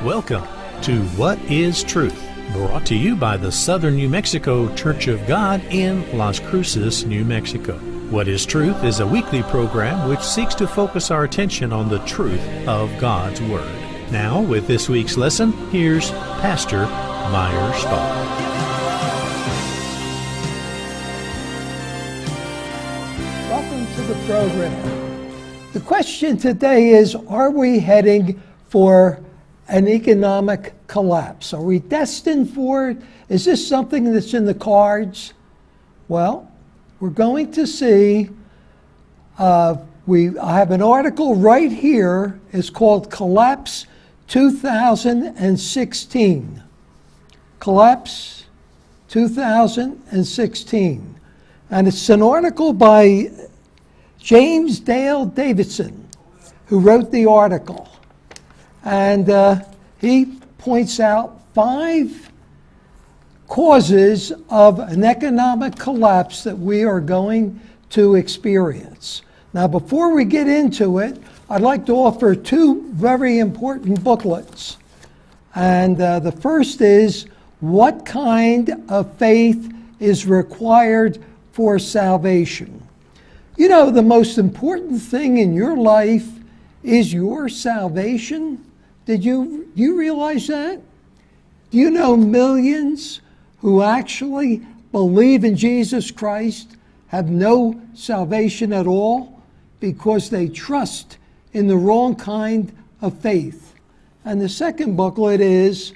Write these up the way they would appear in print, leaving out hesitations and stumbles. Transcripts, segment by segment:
Welcome to What is Truth, brought to you by the Southern New Mexico Church of God in Las Cruces, New Mexico. What is Truth is a weekly program which seeks to focus our attention on the truth of God's Word. Now, with this week's lesson, here's Pastor Meyer Stahl. Welcome to the program. The question today is, are we heading for an economic collapse? Are we destined for it? Is this something that's in the cards? Well, we're going to see. I have an article right here. It's called Collapse 2016. Collapse 2016. And it's an article by James Dale Davidson, who wrote the article. And he points out 5 causes of an economic collapse that we are going to experience. Now, before we get into it, I'd like to offer 2 very important booklets. And the first is, what kind of faith is required for salvation? You know, the most important thing in your life is your salvation. Do you realize that? Do you know millions who actually believe in Jesus Christ have no salvation at all because they trust in the wrong kind of faith? And the second booklet is,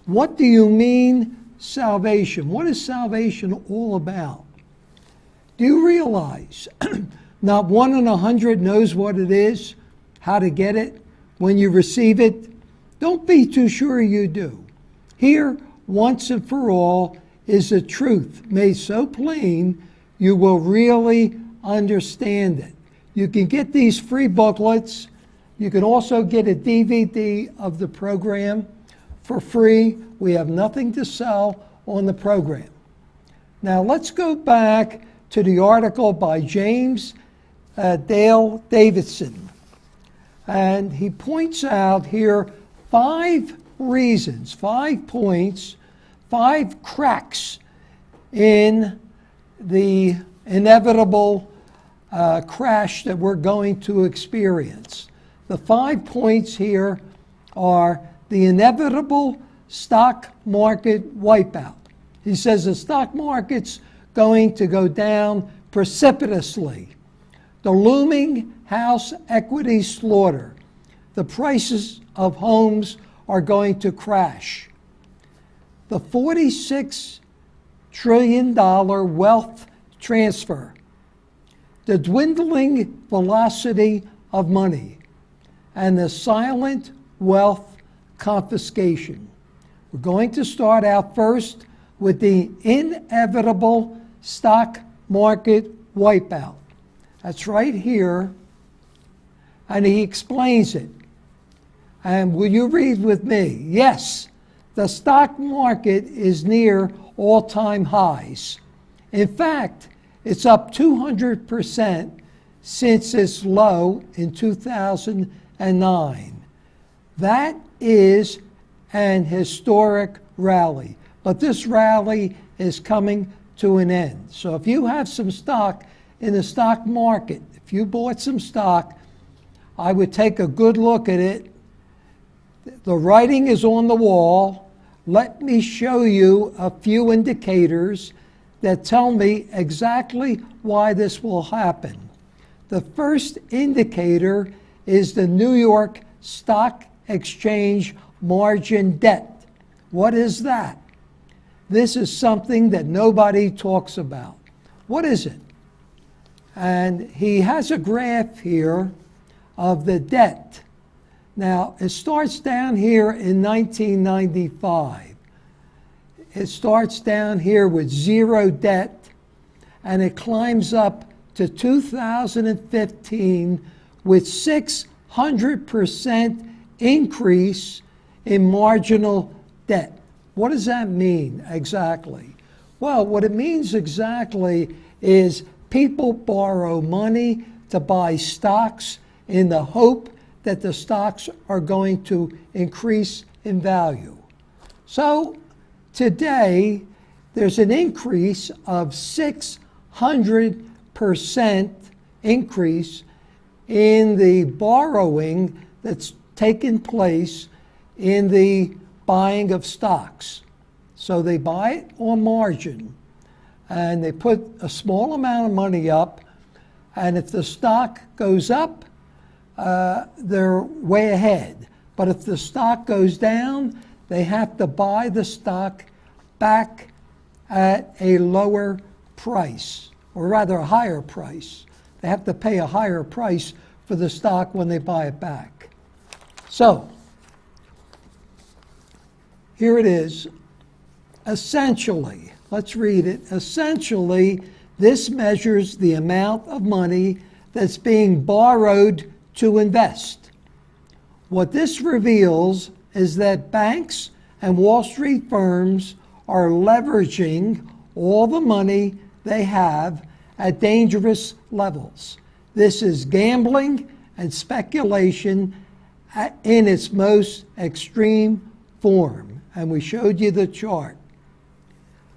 what do you mean salvation? What is salvation all about? Do you realize not 1 in 100 knows what it is, how to get it? When you receive it, don't be too sure you do. Here, once and for all, is the truth made so plain you will really understand it. You can get these free booklets. You can also get a DVD of the program for free. We have nothing to sell on the program. Now let's go back to the article by James Dale Davidson. And he points out here 5 reasons, 5 points, 5 cracks in the inevitable crash that we're going to experience. The 5 points here are the inevitable stock market wipeout. He says the stock market's going to go down precipitously. The looming house equity slaughter. The prices of homes are going to crash. The $46 trillion wealth transfer. The dwindling velocity of money. And the silent wealth confiscation. We're going to start out first with the inevitable stock market wipeout. That's right here, and he explains it. And will you read with me? Yes, the stock market is near all-time highs. In fact, it's up 200% since its low in 2009. That is an historic rally. But this rally is coming to an end. So if you have some stock in the stock market, if you bought some stock, I would take a good look at it. The writing is on the wall. Let me show you a few indicators that tell me exactly why this will happen. The first indicator is the New York Stock Exchange margin debt. What is that? This is something that nobody talks about. What is it? And he has a graph here of the debt. Now, it starts down here in 1995. It starts down here with 0 debt, and it climbs up to 2015 with 600% increase in marginal debt. What does that mean exactly? Well, what it means exactly is people borrow money to buy stocks in the hope that the stocks are going to increase in value. So today, there's an increase of 600% increase in the borrowing that's taken place in the buying of stocks. So they buy it on margin, and they put a small amount of money up, and if the stock goes up, they're way ahead. But if the stock goes down, they have to buy the stock back at a lower price, or rather a higher price. They have to pay a higher price for the stock when they buy it back. So, here it is. Essentially, let's read it. Essentially, this measures the amount of money that's being borrowed to invest. What this reveals is that banks and Wall Street firms are leveraging all the money they have at dangerous levels. This is gambling and speculation in its most extreme form. And we showed you the chart.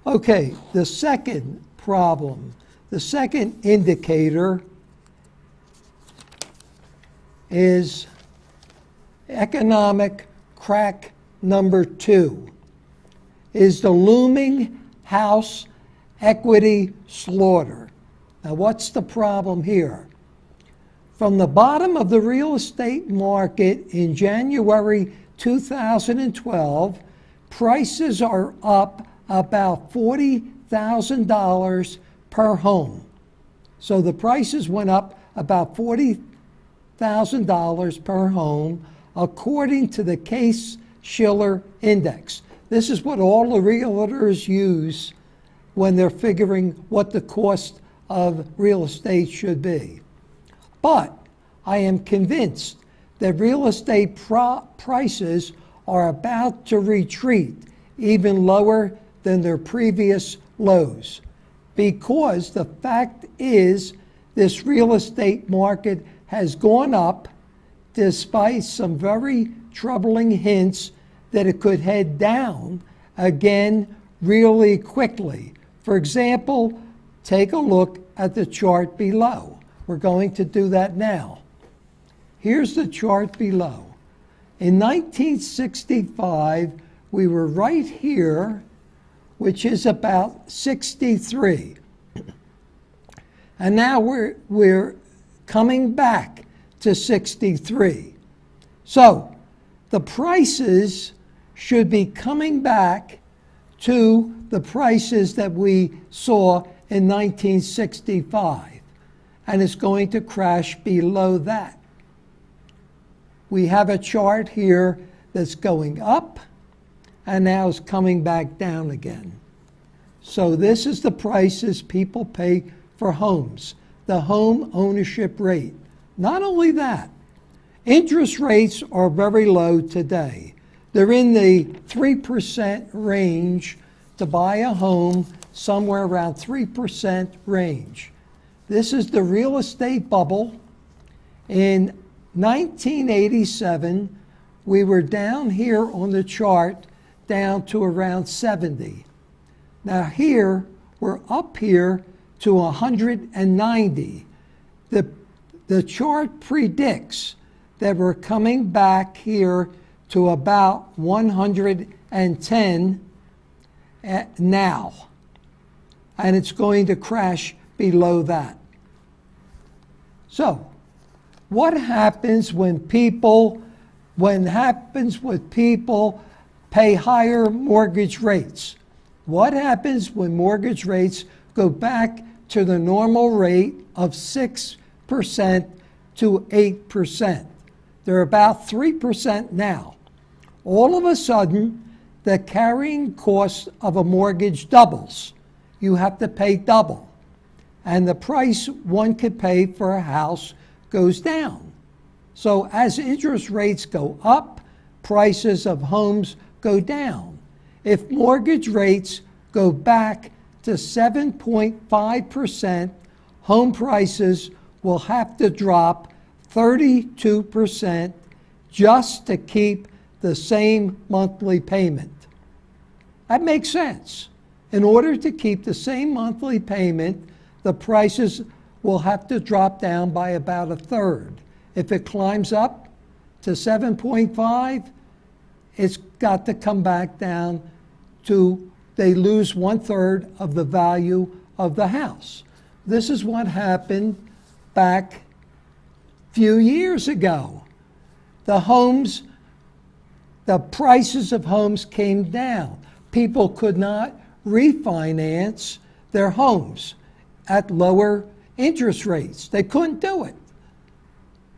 Okay, the second problem, the second indicator is economic crack number 2, is the looming house equity slaughter. Now, what's the problem here? From the bottom of the real estate market in January 2012, prices are up about $40,000 per home. So the prices went up about $40,000 per home, according to the Case-Shiller Index. This is what all the realtors use when they're figuring what the cost of real estate should be. But I am convinced that real estate prices are about to retreat even lower than their previous lows, because the fact is this real estate market has gone up despite some very troubling hints that it could head down again really quickly. For example, take a look at the chart below. We're going to do that now. Here's the chart below. In 1965, we were right here, which is about 63. And now we're coming back to 63. So the prices should be coming back to the prices that we saw in 1965. And it's going to crash below that. We have a chart here that's going up and now is coming back down again. So this is the prices people pay for homes, the home ownership rate. Not only that, interest rates are very low today. They're in the 3% range to buy a home, somewhere around 3% range. This is the real estate bubble. In 1987, we were down here on the chart, down to around 70. Now here, we're up here to 190. The chart predicts that we're coming back here to about 110 now. And it's going to crash below that. So, what happens when people pay higher mortgage rates? What happens when mortgage rates go back to the normal rate of 6% to 8%? They're about 3% now. All of a sudden, the carrying cost of a mortgage doubles. You have to pay double. And the price one could pay for a house goes down. So as interest rates go up, prices of homes go down. If mortgage rates go back to 7.5%, home prices will have to drop 32% just to keep the same monthly payment. That makes sense. In order to keep the same monthly payment, the prices will have to drop down by about a third. If it climbs up to 7.5, it's got to come back down to, they lose 1/3 of the value of the house. This is what happened back a few years ago. The prices of homes came down. People could not refinance their homes at lower interest rates. They couldn't do it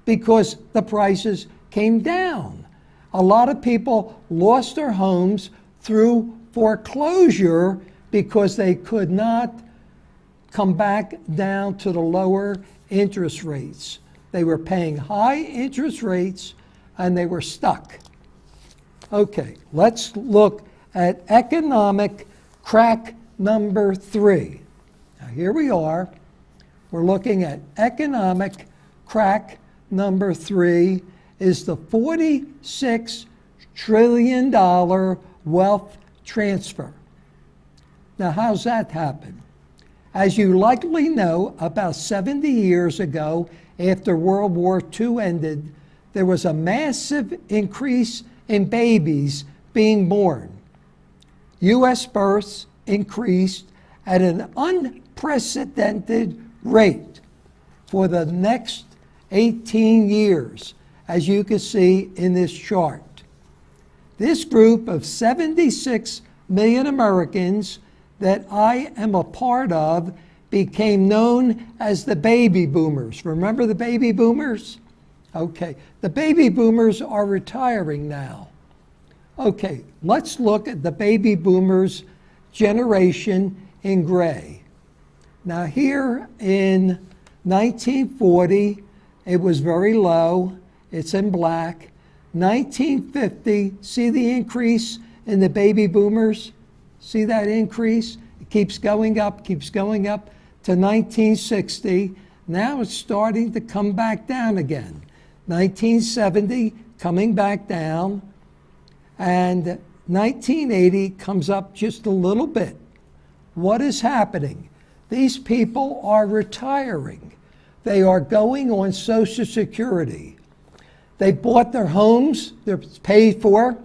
because the prices came down. A lot of people lost their homes through foreclosure because they could not come back down to the lower interest rates. They were paying high interest rates and they were stuck. Okay, let's look at economic crack number 3. Now here we are. We're looking at economic crack number 3 is the $46 trillion wealth transfer. Now how's that happen? As you likely know, about 70 years ago, after World War II ended, there was a massive increase in babies being born. U.S. births increased at an unprecedented rate for the next 18 years, as you can see in this chart. This group of 76 million Americans that I am a part of became known as the baby boomers. Remember the baby boomers? Okay, the baby boomers are retiring now. Okay, let's look at the baby boomers generation in gray. Now here in 1940, it was very low. It's in black. 1950, see the increase in the baby boomers? See that increase? It keeps going up to 1960. Now it's starting to come back down again. 1970, coming back down. And 1980 comes up just a little bit. What is happening? These people are retiring. They are going on Social Security. They bought their homes, they're paid for.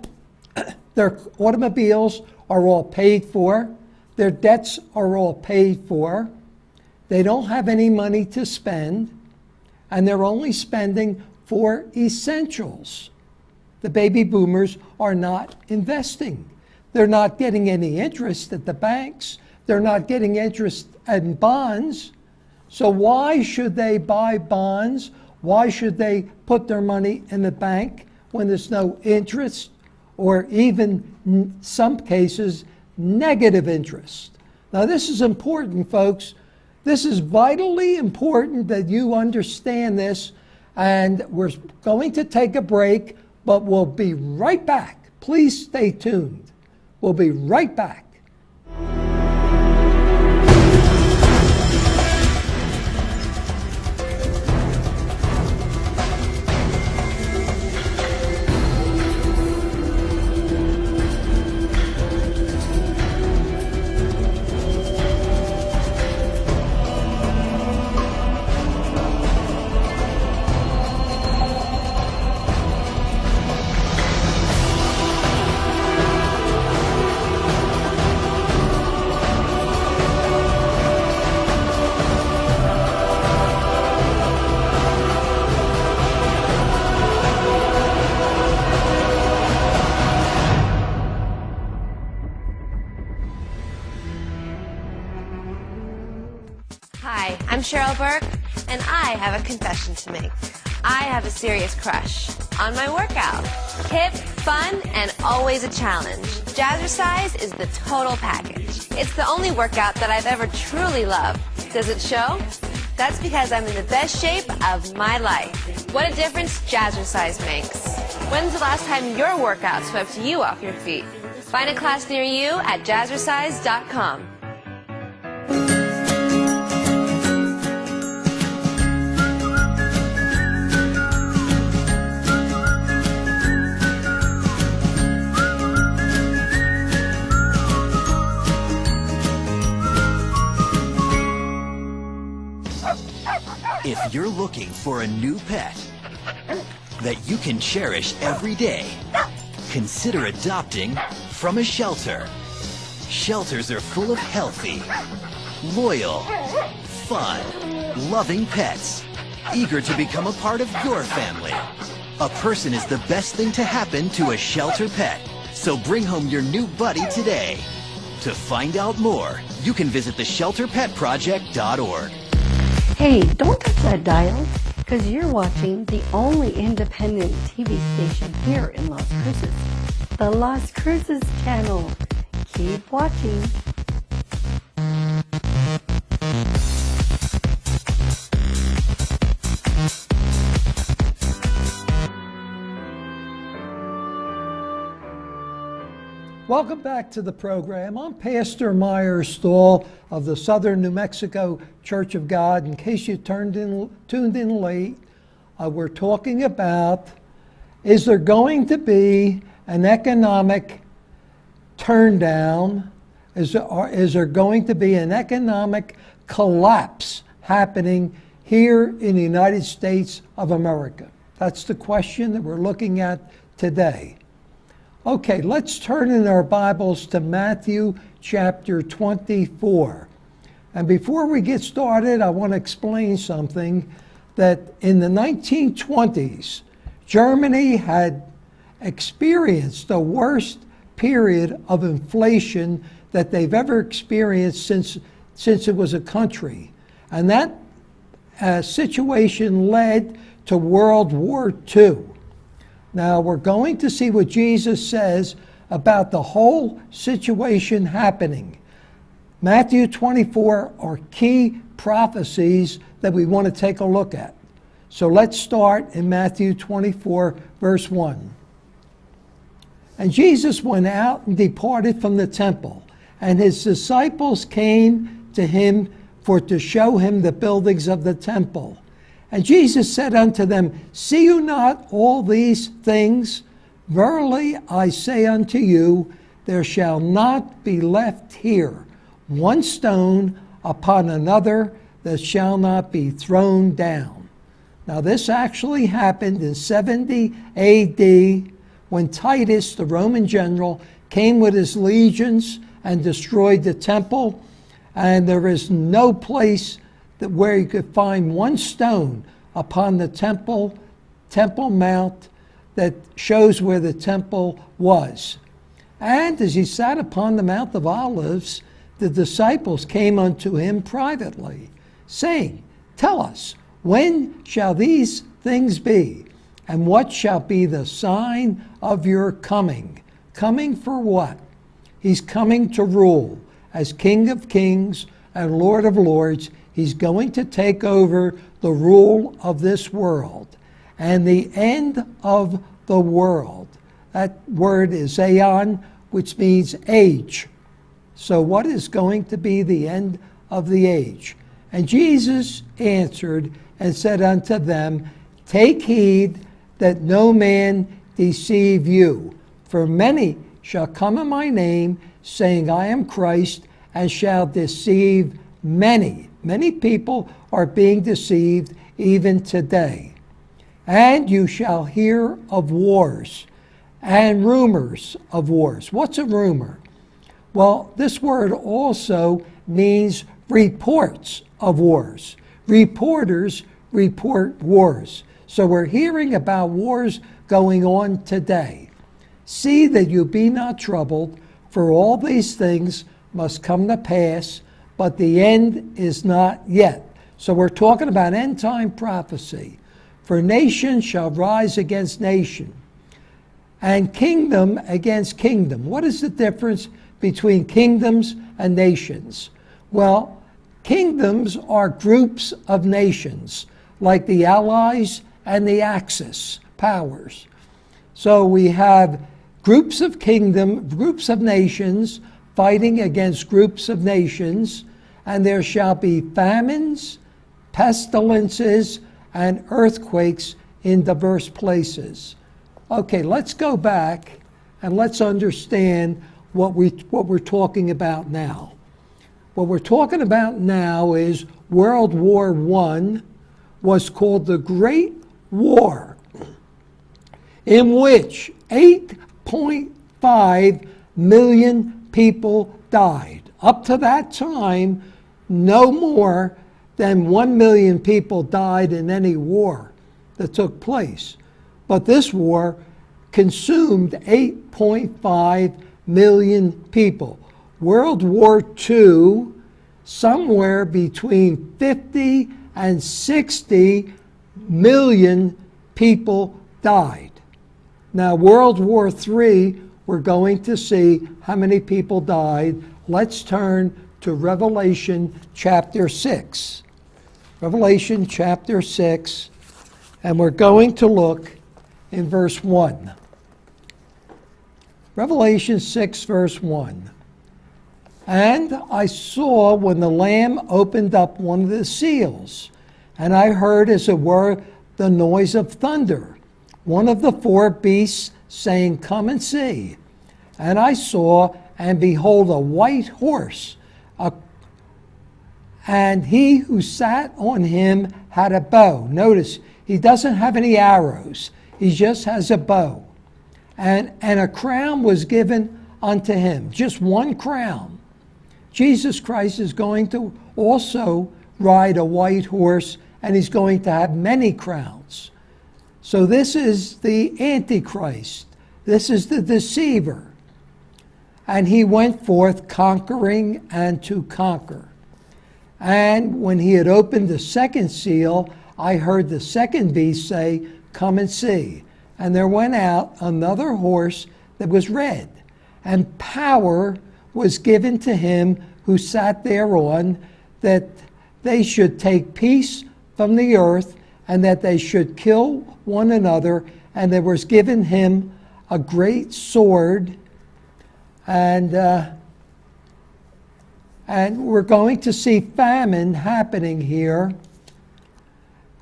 Their automobiles are all paid for. Their debts are all paid for. They don't have any money to spend, and they're only spending for essentials. The baby boomers are not investing. They're not getting any interest at the banks. They're not getting interest in bonds. So why should they buy bonds? Why should they put their money in the bank when there's no interest, or even in some cases, negative interest? Now this is important, folks. This is vitally important that you understand this, and we're going to take a break, but we'll be right back. Please stay tuned. We'll be right back. Hi, I'm Cheryl Burke, and I have a confession to make. I have a serious crush on my workout. Hip, fun, and always a challenge. Jazzercise is the total package. It's the only workout that I've ever truly loved. Does it show? That's because I'm in the best shape of my life. What a difference Jazzercise makes. When's the last time your workout swept you off your feet? Find a class near you at jazzercise.com. looking for a new pet that you can cherish every day, consider adopting from a shelter. Shelters are full of healthy, loyal, fun, loving pets, eager to become a part of your family. A person is the best thing to happen to a shelter pet, so bring home your new buddy today. To find out more, you can visit theshelterpetproject.org. Hey, don't touch that dial, because you're watching the only independent TV station here in Las Cruces, the Las Cruces channel. Keep watching. Welcome back to the program. I'm Pastor Meyer Stahl of the Southern New Mexico Church of God. In case you tuned in late, we're talking about, is there going to be an economic turndown? Is there going to be an economic collapse happening here in the United States of America? That's the question that we're looking at today. Okay, let's turn in our Bibles to Matthew chapter 24. And before we get started, I want to explain something that in the 1920s, Germany had experienced the worst period of inflation that they've ever experienced since it was a country. And that situation led to World War II. Now, we're going to see what Jesus says about the whole situation happening. Matthew 24 are key prophecies that we want to take a look at. So let's start in Matthew 24, verse 1. And Jesus went out and departed from the temple, and his disciples came to him to show him the buildings of the temple. And Jesus said unto them, See you not all these things? Verily I say unto you, there shall not be left here one stone upon another that shall not be thrown down. Now this actually happened in 70 AD when Titus, the Roman general, came with his legions and destroyed the temple. And there is no place where you could find one stone upon the temple mount that shows where the temple was. And as he sat upon the Mount of Olives, the disciples came unto him privately, saying, Tell us, when shall these things be? And what shall be the sign of your coming? Coming for what? He's coming to rule as King of Kings and Lord of Lords. He's going to take over the rule of this world. And the end of the world, that word is aeon, which means age. So what is going to be the end of the age? And Jesus answered and said unto them, Take heed that no man deceive you. For many shall come in my name, saying, I am Christ, and shall deceive many. Many people are being deceived even today. And you shall hear of wars and rumors of wars. What's a rumor? Well, this word also means reports of wars. Reporters report wars. So we're hearing about wars going on today. See that you be not troubled, for all these things must come to pass, but the end is not yet. So we're talking about end time prophecy. For nation shall rise against nation, and kingdom against kingdom. What is the difference between kingdoms and nations? Well, kingdoms are groups of nations, like the Allies and the Axis powers. So we have groups of nations fighting against groups of nations, and there shall be famines, pestilences, and earthquakes in diverse places. Okay, let's go back and let's understand what we're talking about now. What we're talking about now is World War I, was called the Great War, in which 8.5 million people died. Up to that time, no more than 1 million people died in any war that took place. But this war consumed 8.5 million people. World War II, somewhere between 50 and 60 million people died. Now, World War III, we're going to see how many people died. Let's turn to Revelation chapter 6. Revelation chapter 6, and we're going to look in verse 1. Revelation 6, verse 1. And I saw when the Lamb opened up one of the seals, and I heard, as it were, the noise of thunder, one of the four beasts saying, "Come and see." And I saw, and behold, a white horse, and he who sat on him had a bow. Notice, he doesn't have any arrows. He just has a bow. And a crown was given unto him, just one crown. Jesus Christ is going to also ride a white horse, and he's going to have many crowns. So this is the Antichrist. This is the deceiver. And he went forth conquering and to conquer. And when he had opened the second seal, I heard the second beast say, "Come and see." And there went out another horse that was red, and power was given to him who sat thereon, that they should take peace from the earth, and that they should kill one another. And there was given him a great sword, and we're going to see famine happening here.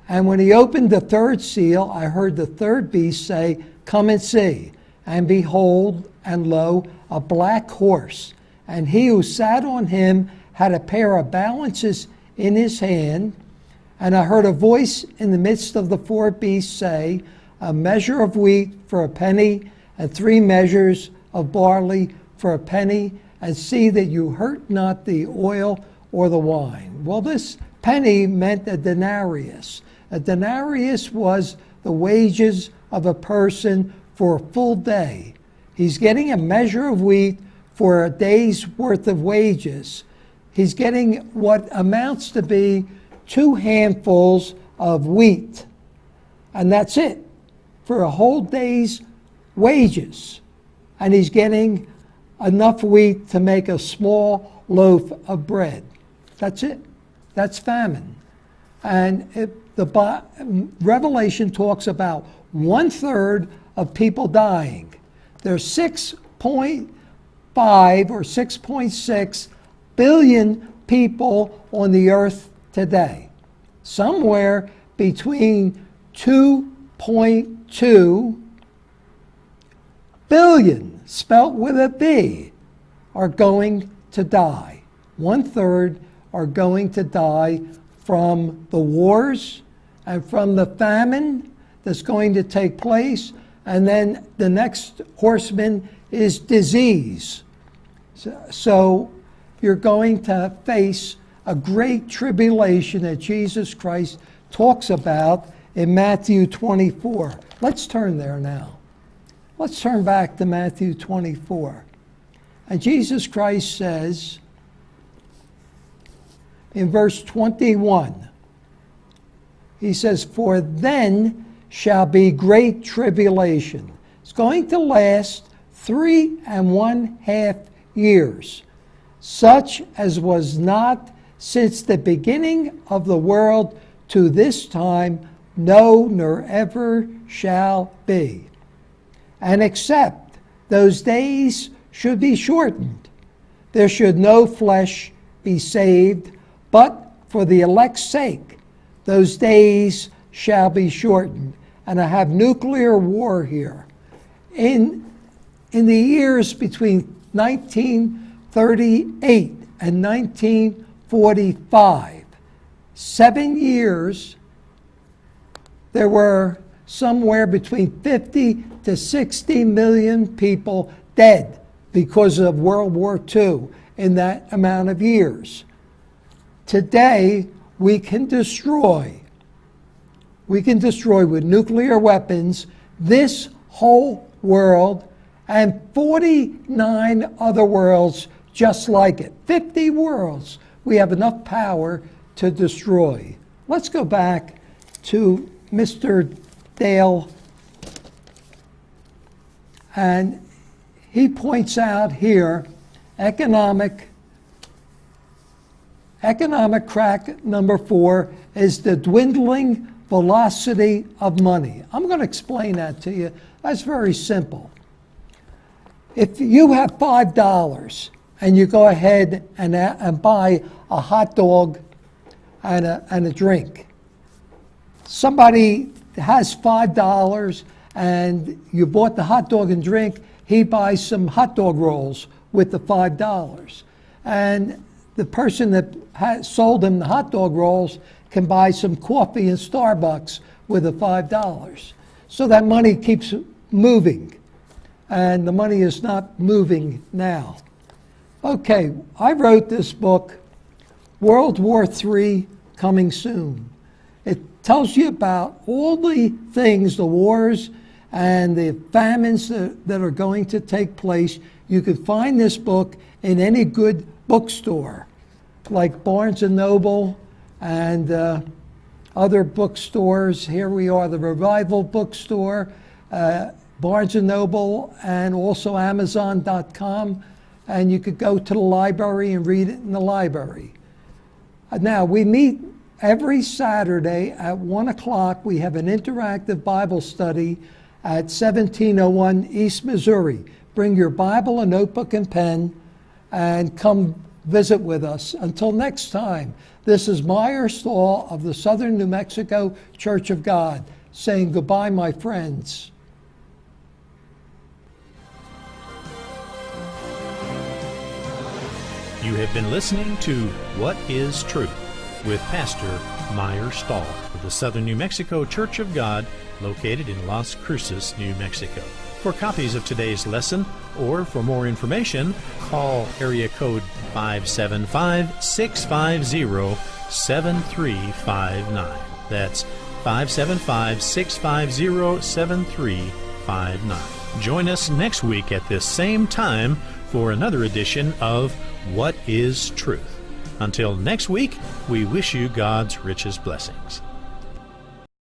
And when he opened the third seal, I heard the third beast say, "Come and see." And behold, and lo, a black horse. And he who sat on him had a pair of balances in his hand. And I heard a voice in the midst of the four beasts say, "A measure of wheat for a penny, and 3 measures of barley for a penny, and see that you hurt not the oil or the wine." Well, this penny meant a denarius. A denarius was the wages of a person for a full day. He's getting a measure of wheat for a day's worth of wages. He's getting what amounts to be 2 handfuls of wheat. And that's it for a whole day's wages. And he's getting enough wheat to make a small loaf of bread. That's it. That's famine. And Revelation talks about 1/3 of people dying. There's 6.5 or 6.6 billion people on the earth today. Somewhere between 2.2 billion, spelt with a B, are going to die. 1/3 are going to die from the wars and from the famine that's going to take place. And then the next horseman is disease. So you're going to face a great tribulation that Jesus Christ talks about in Matthew 24. Let's turn there now. Let's turn back to Matthew 24. And Jesus Christ says in verse 21, he says, "For then shall be great tribulation." It's going to last 3.5 years, such as was not since the beginning of the world to this time, no, nor ever shall be. And except those days should be shortened, there should no flesh be saved, but for the elect's sake, those days shall be shortened. And I have nuclear war here. In the years between 1938 and 1945, 7 years there were somewhere between 50 to 60 million people dead because of World War II in that amount of years. Today, we can destroy with nuclear weapons this whole world and 49 other worlds just like it. 50 worlds we have enough power to destroy. Let's go back to Mr. Dale, and he points out here economic crack number 4 is the dwindling velocity of money. I'm going to explain that to you. That's very simple. If you have $5 and you go ahead and buy a hot dog and a drink, somebody has $5 and you bought the hot dog and drink, he buys some hot dog rolls with the $5. And the person that sold him the hot dog rolls can buy some coffee in Starbucks with the $5. So that money keeps moving, and the money is not moving now. Okay, I wrote this book, World War III Coming Soon. It tells you about all the things, the wars and the famines that are going to take place. You can find this book in any good bookstore, like Barnes & Noble and other bookstores. Here we are, the Revival Bookstore, Barnes & Noble, and also Amazon.com. And you could go to the library and read it in the library. Now, we meet every Saturday at 1 o'clock. We have an interactive Bible study at 1701 East Missouri. Bring your Bible, a notebook, and pen, and come visit with us. Until next time, this is Meyer Stahl of the Southern New Mexico Church of God saying goodbye, my friends. You have been listening to What is Truth with Pastor Meyer Stahl of the Southern New Mexico Church of God, located in Las Cruces, New Mexico. For copies of today's lesson or for more information, call area code 575-650-7359. That's 575-650-7359. Join us next week at this same time for another edition of What is Truth? Until next week, we wish you God's richest blessings.